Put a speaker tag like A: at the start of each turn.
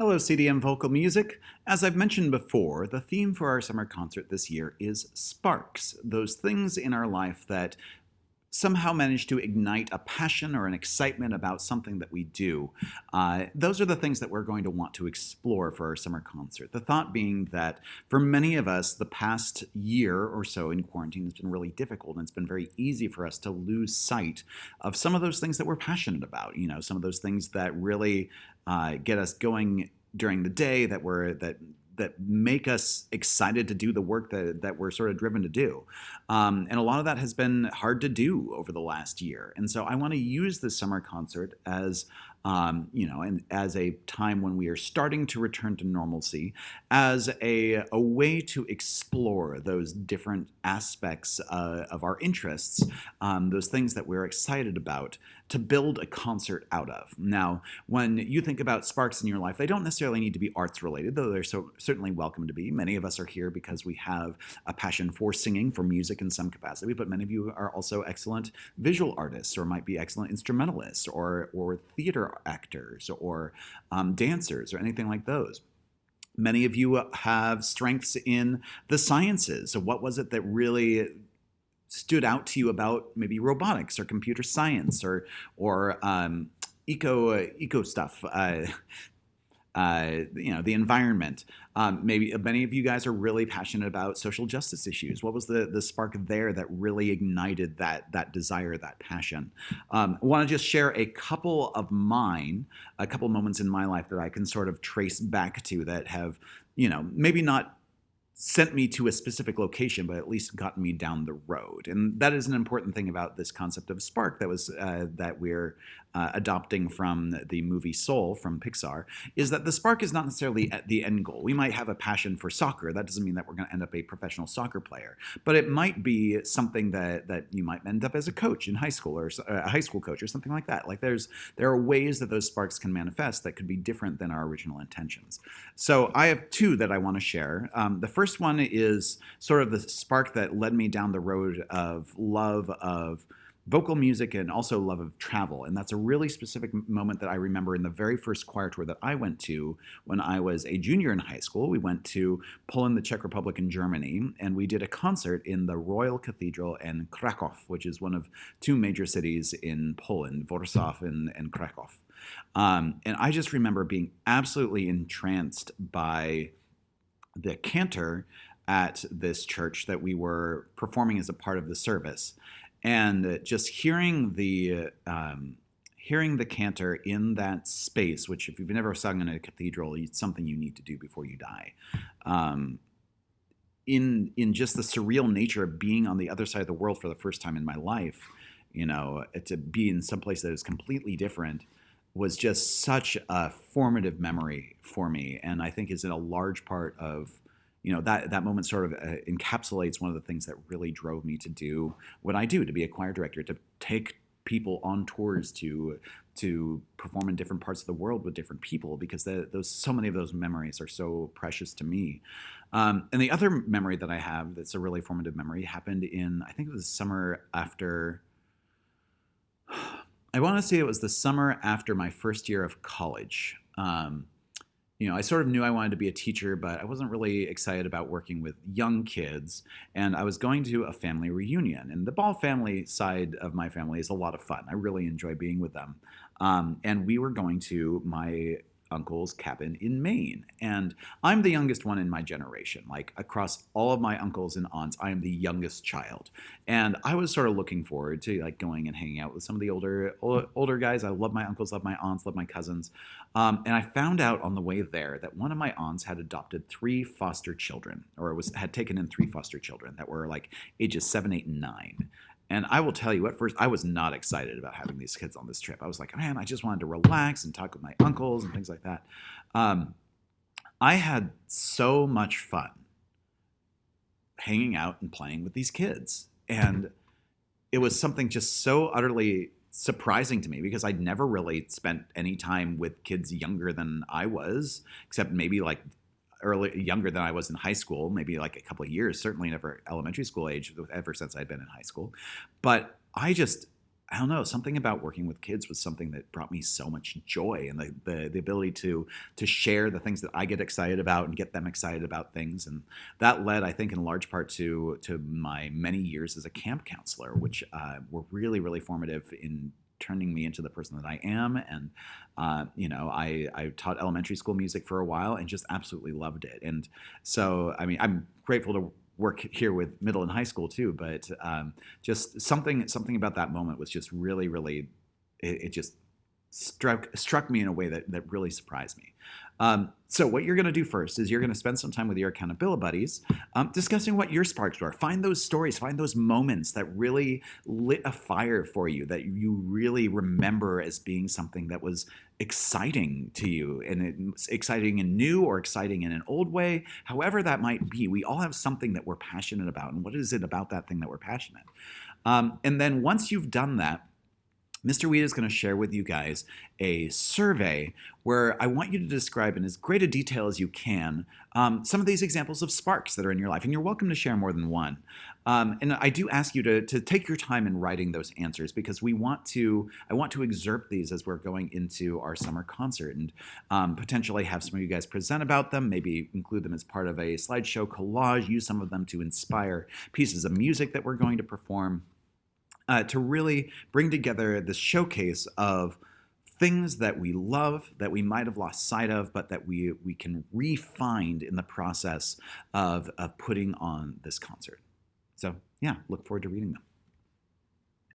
A: Hello, CDM Vocal Music. As I've mentioned before, the theme for our summer concert this year is sparks, those things in our life that somehow manage to ignite a passion or an excitement about something that we do. Those are the things that we're going to want to explore for our summer concert. The thought being that for many of us, the past year or so in quarantine has been really difficult, and it's been very easy for us to lose sight of some of those things that we're passionate about. You know, some of those things that really get us going during the day, that make us excited to do the work that we're sort of driven to do. And a lot of that has been hard to do over the last year. And so I want to use this summer concert as, and as a time when we are starting to return to normalcy, as a way to explore those different aspects of our interests, those things that we're excited about, to build a concert out of. Now, when you think about sparks in your life, they don't necessarily need to be arts related, though they're certainly welcome to be. Many of us are here because we have a passion for singing, for music in some capacity, but many of you are also excellent visual artists, or might be excellent instrumentalists, or theater actors, or dancers, or anything like those. Many of you have strengths in the sciences. So what was it that really stood out to you about maybe robotics or computer science or eco stuff? The environment. Maybe many of you guys are really passionate about social justice issues. What was the spark there that really ignited that desire, that passion? I want to just share a couple moments in my life that I can sort of trace back to that have, maybe not sent me to a specific location, but at least gotten me down the road. And that is an important thing about this concept of spark that we're adopting from the movie Soul from Pixar, is that the spark is not necessarily at the end goal. We might have a passion for soccer. That doesn't mean that we're going to end up a professional soccer player, but it might be something that you might end up as a coach in high school, or a high school coach, or something like that. Like there are ways that those sparks can manifest that could be different than our original intentions. So I have two that I want to share. The first one is sort of the spark that led me down the road of love of vocal music and also love of travel. And that's a really specific moment that I remember in the very first choir tour that I went to when I was a junior in high school. We went to Poland, the Czech Republic, and Germany, and we did a concert in the Royal Cathedral in Krakow, which is one of two major cities in Poland, Warsaw and Krakow. And I just remember being absolutely entranced by the cantor at this church that we were performing as a part of the service, and just hearing the cantor in that space, which if you've never sung in a cathedral, it's something you need to do before you die. In just the surreal nature of being on the other side of the world for the first time in my life, to be in some place that is completely different was just such a formative memory for me, and I think is in a large part of that moment sort of encapsulates one of the things that really drove me to do what I do, to be a choir director, to take people on tours, to perform in different parts of the world with different people, because so many of those memories are so precious to me. And the other memory that I have that's a really formative memory happened in, I think it was the summer after, I want to say it was the summer after my first year of college. I sort of knew I wanted to be a teacher, but I wasn't really excited about working with young kids. And I was going to a family reunion. And the Ball family side of my family is a lot of fun. I really enjoy being with them. And we were going to my uncle's cabin in Maine. And I'm the youngest one in my generation. Like across all of my uncles and aunts, I am the youngest child. And I was sort of looking forward to like going and hanging out with some of the older guys. I love my uncles, love my aunts, love my cousins. And I found out on the way there that one of my aunts had adopted 3 foster children, or had taken in 3 foster children that were like ages 7, 8, and 9. And I will tell you, at first, I was not excited about having these kids on this trip. I was like, man, I just wanted to relax and talk with my uncles and things like that. I had so much fun hanging out and playing with these kids. And it was something just so utterly surprising to me, because I'd never really spent any time with kids younger than I was, except maybe like younger than I was in high school, maybe like a couple of years, certainly never elementary school age, ever since I'd been in high school. But I just I don't know, something about working with kids was something that brought me so much joy, and the ability to share the things that I get excited about and get them excited about things. And that led, I think, in large part to my many years as a camp counselor, which were really, really formative in turning me into the person that I am. And I taught elementary school music for a while and just absolutely loved it. And so, I mean, I'm grateful to work here with middle and high school too, but just something about that moment was just really, really, it just struck me in a way that really surprised me. So what you're going to do first is you're going to spend some time with your accountability buddies, discussing what your sparks were. Find those stories, find those moments that really lit a fire for you, that you really remember as being something that was exciting to you, and it's exciting and new, or exciting in an old way, however that might be. We all have something that we're passionate about, and what is it about that thing that we're passionate? And then once you've done that, Mr. Weed is going to share with you guys a survey where I want you to describe in as great a detail as you can some of these examples of sparks that are in your life. And you're welcome to share more than one. And I do ask you to take your time in writing those answers, because I want to excerpt these as we're going into our summer concert, and potentially have some of you guys present about them, maybe include them as part of a slideshow collage, use some of them to inspire pieces of music that we're going to perform. To really bring together this showcase of things that we love, that we might have lost sight of, but that we can re-find in the process of putting on this concert. So yeah, look forward to reading them.